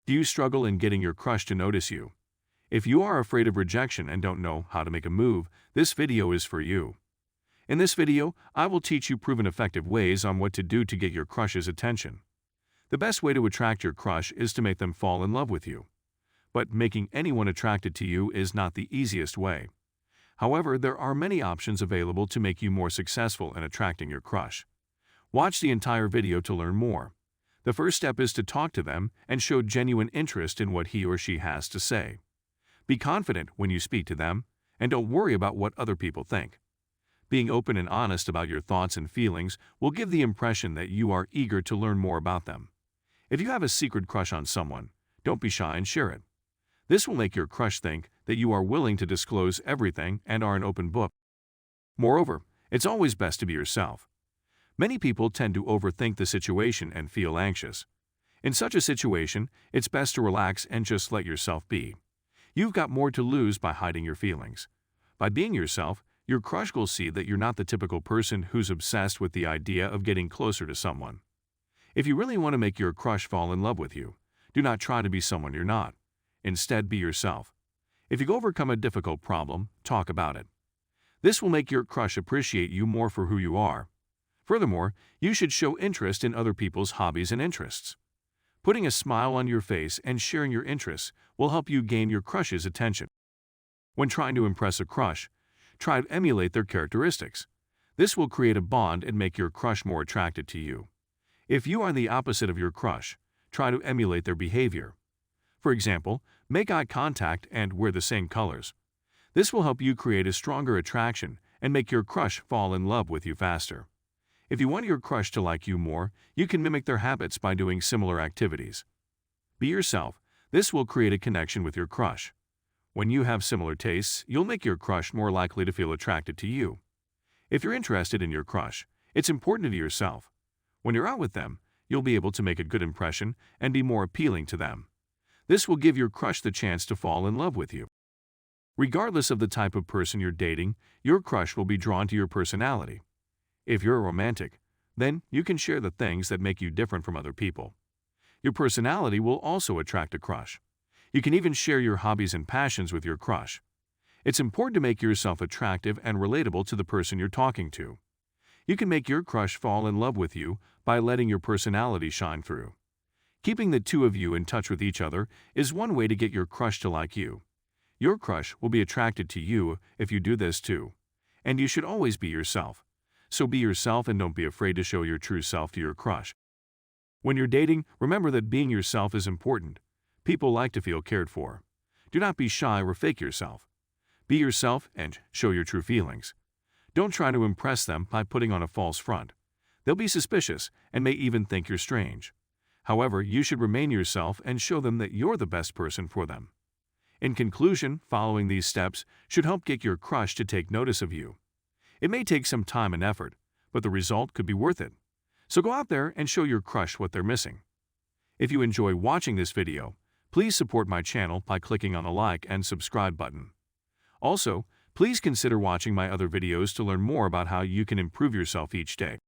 Do you struggle in getting your crush to notice you? If you are afraid of rejection and don't know how to make a move, this video is for you. In this video, I will teach you proven effective ways on what to do to get your crush's attention. The best way to attract your crush is to make them fall in love with you. But making anyone attracted to you is not the easiest way. However, there are many options available to make you more successful in attracting your crush. Watch the entire video to learn more. The first step is to talk to them and show genuine interest in what he or she has to say. Be confident when you speak to them, and don't worry about what other people think. Being open and honest about your thoughts and feelings will give the impression that you are eager to learn more about them. If you have a secret crush on someone, don't be shy and share it. This will make your crush think that you are willing to disclose everything and are an open book. Moreover, it's always best to be yourself. Many people tend to overthink the situation and feel anxious. In such a situation, it's best to relax and just let yourself be. You've got more to lose by hiding your feelings. By being yourself, your crush will see that you're not the typical person who's obsessed with the idea of getting closer to someone. If you really want to make your crush fall in love with you, do not try to be someone you're not. Instead, be yourself. If you overcome a difficult problem, talk about it. This will make your crush appreciate you more for who you are. Furthermore, you should show interest in other people's hobbies and interests. Putting a smile on your face and sharing your interests will help you gain your crush's attention. When trying to impress a crush, try to emulate their characteristics. This will create a bond and make your crush more attracted to you. If you are the opposite of your crush, try to emulate their behavior. For example, make eye contact and wear the same colors. This will help you create a stronger attraction and make your crush fall in love with you faster. If you want your crush to like you more, you can mimic their habits by doing similar activities. Be yourself. This will create a connection with your crush. When you have similar tastes, you'll make your crush more likely to feel attracted to you. If you're interested in your crush, it's important to be yourself. When you're out with them, you'll be able to make a good impression and be more appealing to them. This will give your crush the chance to fall in love with you. Regardless of the type of person you're dating, your crush will be drawn to your personality. If you're a romantic, then you can share the things that make you different from other people. Your personality will also attract a crush. You can even share your hobbies and passions with your crush. It's important to make yourself attractive and relatable to the person you're talking to. You can make your crush fall in love with you by letting your personality shine through. Keeping the two of you in touch with each other is one way to get your crush to like you. Your crush will be attracted to you if you do this too. And you should always be yourself. So be yourself and don't be afraid to show your true self to your crush. When you're dating, remember that being yourself is important. People like to feel cared for. Do not be shy or fake yourself. Be yourself and show your true feelings. Don't try to impress them by putting on a false front. They'll be suspicious and may even think you're strange. However, you should remain yourself and show them that you're the best person for them. In conclusion, following these steps should help get your crush to take notice of you. It may take some time and effort, but the result could be worth it. So go out there and show your crush what they're missing. If you enjoy watching this video, please support my channel by clicking on the like and subscribe button. Also, please consider watching my other videos to learn more about how you can improve yourself each day.